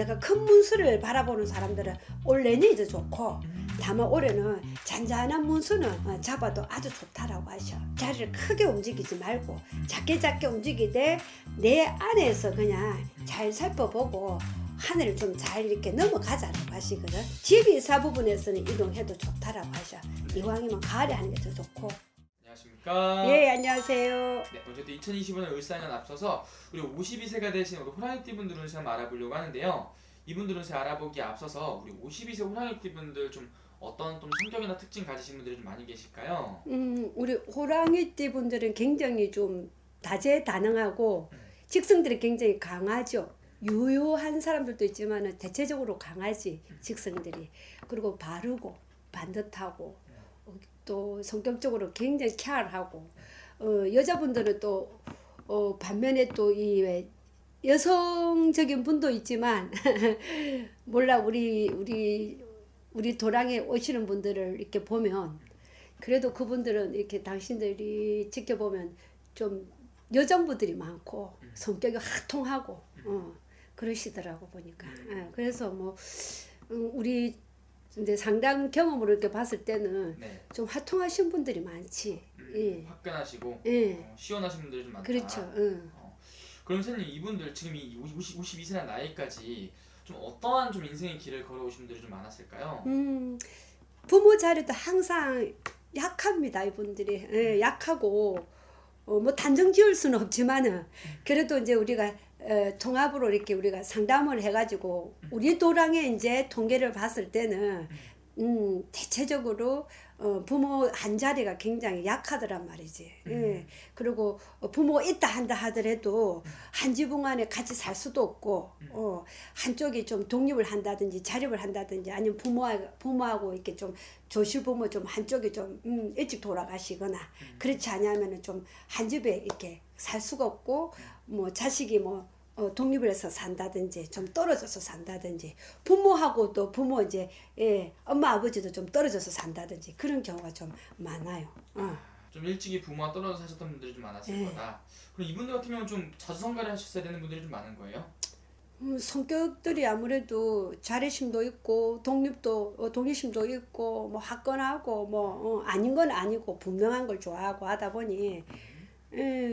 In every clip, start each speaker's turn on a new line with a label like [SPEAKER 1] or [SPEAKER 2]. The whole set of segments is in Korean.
[SPEAKER 1] 내가 큰 문수를 바라보는 사람들은 올 내년이 좋고, 다만 올해는 잔잔한 문수는 잡아도 아주 좋다라고 하셔. 자리를 크게 움직이지 말고 작게 움직이되 내 안에서 그냥 잘 살펴보고 하늘을 좀 잘 이렇게 넘어가자라고 하시거든. 집이사 부분에서는 이동해도 좋다라고 하셔. 이왕이면 가을에 하는 게 더 좋고.
[SPEAKER 2] 안녕하십니까?
[SPEAKER 1] 예, 안녕하세요.
[SPEAKER 2] 네, 어쨌든 2025년 을사년 앞서서 우리 52세가 되신 우리 호랑이띠 분들은 좀 알아보려고 하는데요. 이분들은 제 알아보기에 앞서서 우리 52세 호랑이띠 분들 좀 어떤 좀 성격이나 특징 가지신 분들이 좀 많이 계실까요?
[SPEAKER 1] 우리 호랑이띠 분들은 굉장히 좀 다재다능하고 직성들이 굉장히 강하죠. 유효한 사람들도 있지만 대체적으로 강하지, 직성들이. 그리고 바르고 반듯하고 또 성격적으로 굉장히 쾌활하고, 여자분들은 또 반면에 또 이 여성적인 분도 있지만 몰라, 우리 도랑에 오시는 분들을 이렇게 보면 그래도 그분들은 이렇게 당신들이 지켜보면 좀 여정부들이 많고 성격이 화통하고 그러시더라고 보니까. 그래서 뭐 우리 이제 상담 경험으로 이렇게 봤을 때는
[SPEAKER 2] 네.
[SPEAKER 1] 좀 화통하신 분들이 많지. 예.
[SPEAKER 2] 화끈하시고
[SPEAKER 1] 예.
[SPEAKER 2] 시원하신 분들이 좀 많다.
[SPEAKER 1] 그렇죠.
[SPEAKER 2] 그럼 선생님 이분들 지금 이 52세 나이까지 좀 어떠한 좀 인생의 길을 걸어오신 분들이 좀 많았을까요?
[SPEAKER 1] 부모 자리도 항상 약합니다, 이분들이. 예, 약하고 뭐 단정 지을 수는 없지만은 그래도 이제 우리가 통합으로 이렇게 우리가 상담을 해가지고 우리 도랑의 이제 통계를 봤을 때는 대체적으로 부모 한 자리가 굉장히 약하더란 말이지. 예. 그리고 부모가 있다 한다 하더라도 한 지붕 안에 같이 살 수도 없고, 한쪽이 좀 독립을 한다든지 자립을 한다든지 아니면 부모하고 이렇게 좀 조실부모 좀 한쪽이 좀 일찍 돌아가시거나 그렇지 않으면은 좀 한 집에 이렇게 살 수가 없고, 뭐 자식이 뭐 독립을 해서 산다든지 좀 떨어져서 산다든지, 부모하고 또 부모 이제 엄마 아버지도 좀 떨어져서 산다든지 그런 경우가 좀 많아요.
[SPEAKER 2] 좀 일찍이 부모와 떨어져 사셨던 분들이 좀 많았을 거다. 그럼 이분들 같은 경우는 좀 자수성가를 하셨어야 되는 분들이 좀 많은 거예요?
[SPEAKER 1] 성격들이 아무래도 자립심도 있고 독립심도 있고 뭐 화끈하고 뭐 아닌 건 아니고 분명한 걸 좋아하고 하다 보니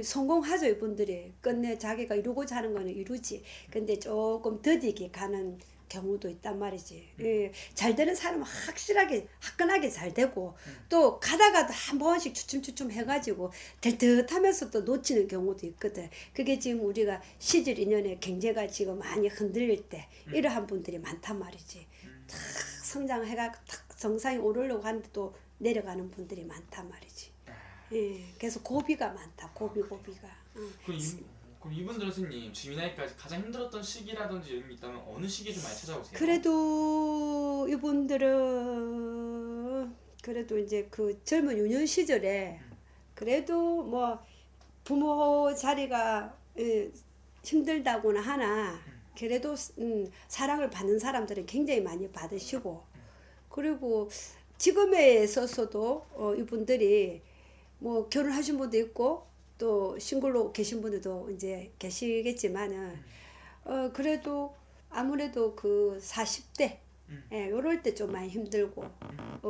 [SPEAKER 1] 성공하죠, 이분들이. 끝내 자기가 이루고자 하는 거는 이루지. 근데 조금 더디게 가는 경우도 있단 말이지. 잘 되는 사람은 확실하게 화끈하게 잘 되고 또 가다가도 한 번씩 추춤추춤 해가지고 될 듯 하면서 또 놓치는 경우도 있거든. 그게 지금 우리가 시절 인연의 경제가 지금 많이 흔들릴 때 이러한 분들이 많단 말이지. 탁 성장해가지고 탁 정상에 오르려고 하는데 또 내려가는 분들이 많단 말이지. 그래서 고비가 많다. 고비가.
[SPEAKER 2] 그럼 이분들은 선생님 지금 이 나이까지 가장 힘들었던 시기라든지 이런 게 있다면 어느 시기에 좀 많이 찾아오세요?
[SPEAKER 1] 그래도 이분들은 그래도 이제 그 젊은 유년 시절에 그래도 뭐 부모 자리가 힘들다고는 하나 그래도 사랑을 받는 사람들은 굉장히 많이 받으시고, 그리고 지금에 있어서도 이분들이 뭐 결혼하신 분도 있고 또 싱글로 계신 분들도 이제 계시겠지만은 그래도 아무래도 그 40대 요럴 때 좀 많이 힘들고,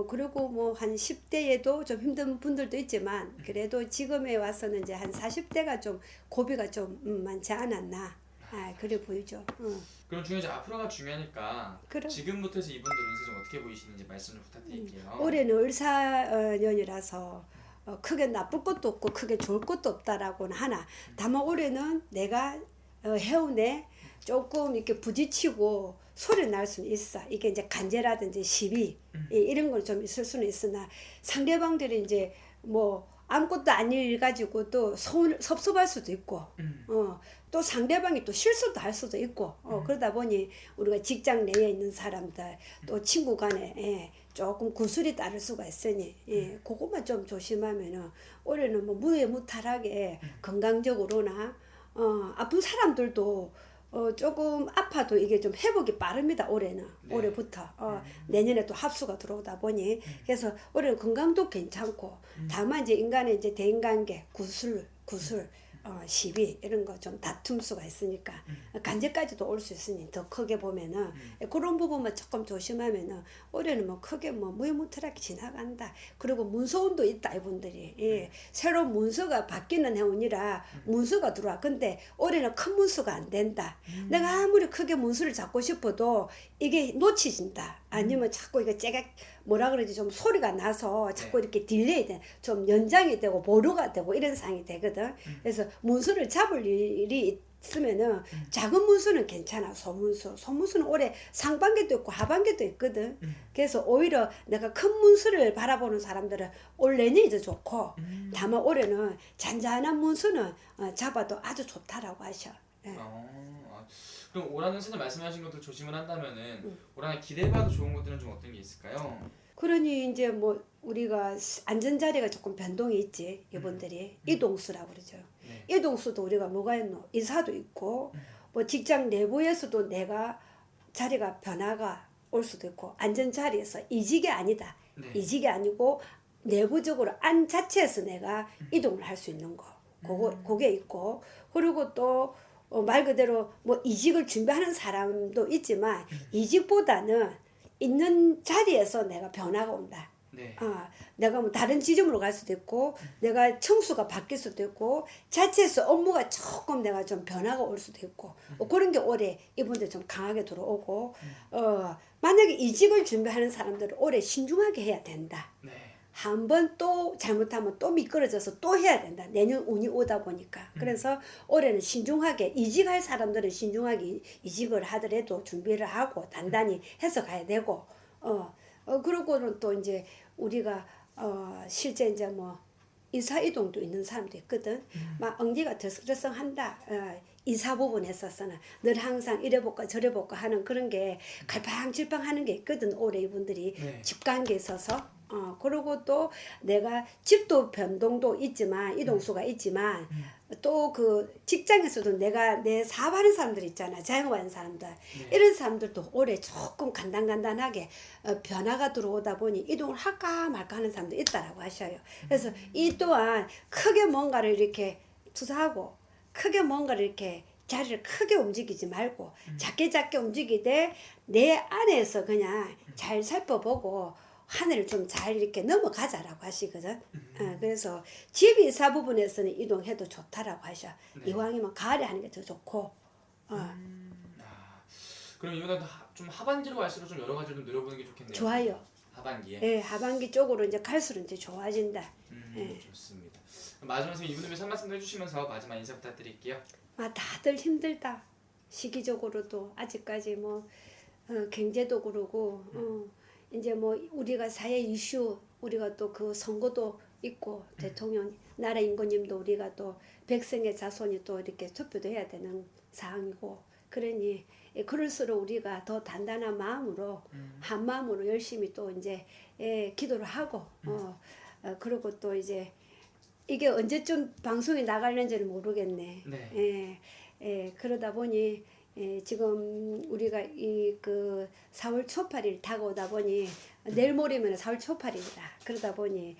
[SPEAKER 1] 그리고 뭐 한 10대에도 좀 힘든 분들도 있지만 그래도 지금에 와서는 이제 한 40대가 좀 고비가 좀 많지 않았나 그래 보이죠.
[SPEAKER 2] 그럼 중요하지, 앞으로가 중요하니까
[SPEAKER 1] 그럼.
[SPEAKER 2] 지금부터 해서 이분들 운세 좀 어떻게 보이시는지 말씀 좀 부탁드릴게요.
[SPEAKER 1] 올해는 을사년이라서 크게 나쁠 것도 없고 크게 좋을 것도 없다라고는 하나, 다만 올해는 내가 해운에 조금 이렇게 부딪히고 소리 날 수는 있어. 이게 이제 간제라든지 시비 이런 걸 좀 있을 수는 있으나 상대방들이 이제 뭐 아무것도 안 일 가지고 또 섭섭할 수도 있고, 또 상대방이 또 실수도 할 수도 있고, 그러다 보니 우리가 직장 내에 있는 사람들 또 친구 간에 조금 구술이 따를 수가 있으니 그것만 좀 조심하면은 올해는 뭐 무해무탈하게 건강적으로나 아픈 사람들도 조금 아파도 이게 좀 회복이 빠릅니다, 올해는.
[SPEAKER 2] 네.
[SPEAKER 1] 올해부터 내년에 또 합수가 들어오다 보니 그래서 올해는 건강도 괜찮고, 다만 이제 인간의 이제 대인관계 구술 시비 이런 거 좀 다툼수가 있으니까 간제까지도 올 수 있으니 더 크게 보면은 그런 부분만 조금 조심하면은 올해는 뭐 크게 뭐 무해무탈하게 지나간다. 그리고 문서운도 있다 이분들이. 예. 새로운 문서가 바뀌는 해운이라 문서가 들어와. 근데 올해는 큰 문서가 안 된다. 내가 아무리 크게 문서를 잡고 싶어도 이게 놓치진다. 아니면 자꾸 이거 째가 뭐라 그러지 좀 소리가 나서 자꾸 이렇게 딜레이 돼. 좀 연장이 되고 보류가 되고 이런 상황이 되거든. 그래서 문서를 잡을 일이 있으면은 작은 문서는 괜찮아. 소문서는 올해 상반기도 있고 하반기도 있거든. 그래서 오히려 내가 큰 문서를 바라보는 사람들은 올 내년이 더 좋고 다만 올해는 잔잔한 문서는 잡아도 아주 좋다라고 하셔. 예.
[SPEAKER 2] 그럼 올 한해 선생님 말씀하신 것도 조심을 한다면은 올 한해 기대해봐도 좋은 것들은 좀 어떤 게 있을까요?
[SPEAKER 1] 그러니 이제 뭐 우리가 안전자리가 조금 변동이 있지 이분들이 이동수라고 그러죠.
[SPEAKER 2] 네.
[SPEAKER 1] 이동수도 우리가 뭐가 있노? 이사도 있고 뭐 직장 내부에서도 내가 자리가 변화가 올 수도 있고 안전자리에서 이직이 아니다.
[SPEAKER 2] 네.
[SPEAKER 1] 이직이 아니고 내부적으로 안 자체에서 내가 이동을 할 수 있는 거. 그게 있고 그리고 또 말 그대로 뭐 이직을 준비하는 사람도 있지만 이직보다는 있는 자리에서 내가 변화가 온다.
[SPEAKER 2] 네.
[SPEAKER 1] 내가 뭐 다른 지점으로 갈 수도 있고 내가 청수가 바뀔 수도 있고 자체에서 업무가 조금 내가 좀 변화가 올 수도 있고 그런 게 올해 이분들 좀 강하게 들어오고 만약에 이직을 준비하는 사람들은 올해 신중하게 해야 된다.
[SPEAKER 2] 네.
[SPEAKER 1] 한 번 또 잘못하면 또 미끄러져서 또 해야 된다. 내년 운이 오다 보니까. 그래서 올해는 신중하게 이직할 사람들은 신중하게 이직을 하더라도 준비를 하고 단단히 해서 가야 되고 그러고는 또 이제 우리가 실제 이제 뭐 이사 이동도 있는 사람도 있거든. 막 엉덩이가 들썩들썩한다. 이사 부분에 있어서는 늘 항상 이래 볼까 저래 볼까 하는 그런 게 갈팡질팡 하는 게 있거든. 올해 이분들이
[SPEAKER 2] 네.
[SPEAKER 1] 집 관계에 있어서. 그리고 또 내가 집도 변동도 있지만 이동수가 있지만 또 그 직장에서도 내가 내 사업하는 사람들 있잖아. 자영업하는 사람들. 이런 사람들도 올해 조금 간단하게 변화가 들어오다 보니 이동을 할까 말까 하는 사람도 있다라고 하셔요. 그래서 이 또한 크게 뭔가를 이렇게 투자하고 크게 뭔가를 이렇게 자리를 크게 움직이지 말고 작게 움직이되 내 안에서 그냥 잘 살펴보고 하늘을 좀 잘 이렇게 넘어가자라고 하시거든. 그래서 집 이사 부분에서는 이동해도 좋다라고 하셔.
[SPEAKER 2] 네.
[SPEAKER 1] 이왕이면 가을에 하는 게 더 좋고.
[SPEAKER 2] 그럼 이거는 좀 하반기로 갈수록 좀 여러 가지 좀 늘어보는 게 좋겠네요.
[SPEAKER 1] 좋아요.
[SPEAKER 2] 하반기에.
[SPEAKER 1] 예, 하반기 쪽으로 이제 갈수록 이제 좋아진다.
[SPEAKER 2] 좋습니다. 마지막으로 선생님 이분들 위해서 한 말씀 해주시면서 마지막 인사 부탁드릴게요.
[SPEAKER 1] 다들 힘들다. 시기적으로도 아직까지 뭐 경제도 그러고 이제 뭐 우리가 사회 이슈 우리가 또 그 선거도 있고 대통령 나라 임금님도 우리가 또 백성의 자손이 또 이렇게 투표도 해야 되는 상황이고 그러니 그럴수록 우리가 더 단단한 마음으로 한 마음으로 열심히 또 이제 기도를 하고 그리고 또 이제 이게 언제쯤 방송이 나갈는지는 모르겠네.
[SPEAKER 2] 네.
[SPEAKER 1] 그러다 보니 지금 우리가 이 그 4월 초팔일 다가오다 보니 내일 모레면 4월 초팔일이다. 그러다 보니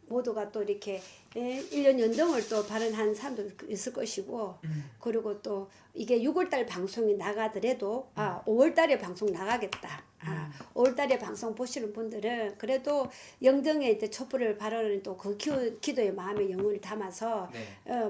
[SPEAKER 1] 모두가 또 이렇게 1년 연동을 또 발언한 사람도 있을 것이고 그리고 또 이게 6월달 방송이 나가더라도 5월달에 방송 나가겠다. 5월달에 방송 보시는 분들은 그래도 영등의 이제 촛불을 발언을 또 그 기도의 마음의 영혼을 담아서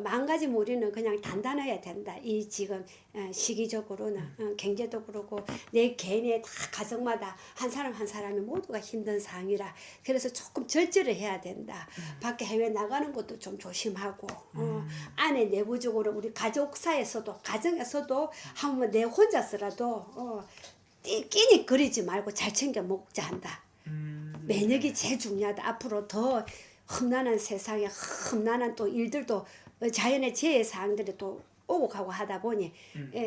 [SPEAKER 1] 마음가짐 우리는 그냥 단단해야 된다. 이 지금 시기적으로는 경제도 그렇고 내 개인의 다 가정마다 한 사람 한 사람이 모두가 힘든 상황이라 그래서 조금 절제를 해야 된다. 밖에 해외 나가는 것도 좀 조심하고 안에 내부적으로 우리 가족사에서도 가정에서도 한번 내 혼자서라도 끼니 거리지 말고 잘 챙겨 먹자 한다. 면역이 제일 중요하다. 앞으로 더 험난한 세상에 험난한 또 일들도 자연의 재해 사항들이 또 오고 가고 하다 보니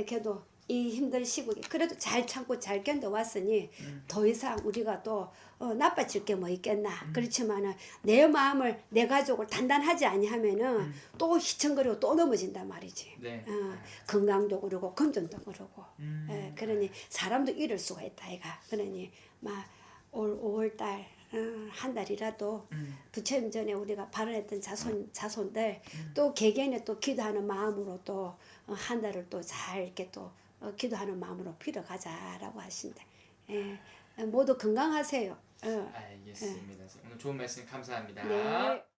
[SPEAKER 1] 그래도 이 힘든 시국에 그래도 잘 참고 잘 견뎌왔으니 더 이상 우리가 또 나빠질 게 뭐 있겠나. 그렇지만은 내 마음을 내 가족을 단단하지 아니하면은 또 휘청거리고 또 넘어진단 말이지.
[SPEAKER 2] 네.
[SPEAKER 1] 건강도 그러고 금전도 그러고. 그러니 사람도 잃을 수가 있다 이가. 그러니 막 올 5월달 한 달이라도 부처님 전에 우리가 발언했던 자손들 또 개개인의 또 기도하는 마음으로 또 한 달을 또 잘 이렇게 또 기도하는 마음으로 빌어가자라고 하신대. 예, 모두 건강하세요.
[SPEAKER 2] 알겠습니다. 오늘 좋은 말씀 감사합니다.
[SPEAKER 1] 네.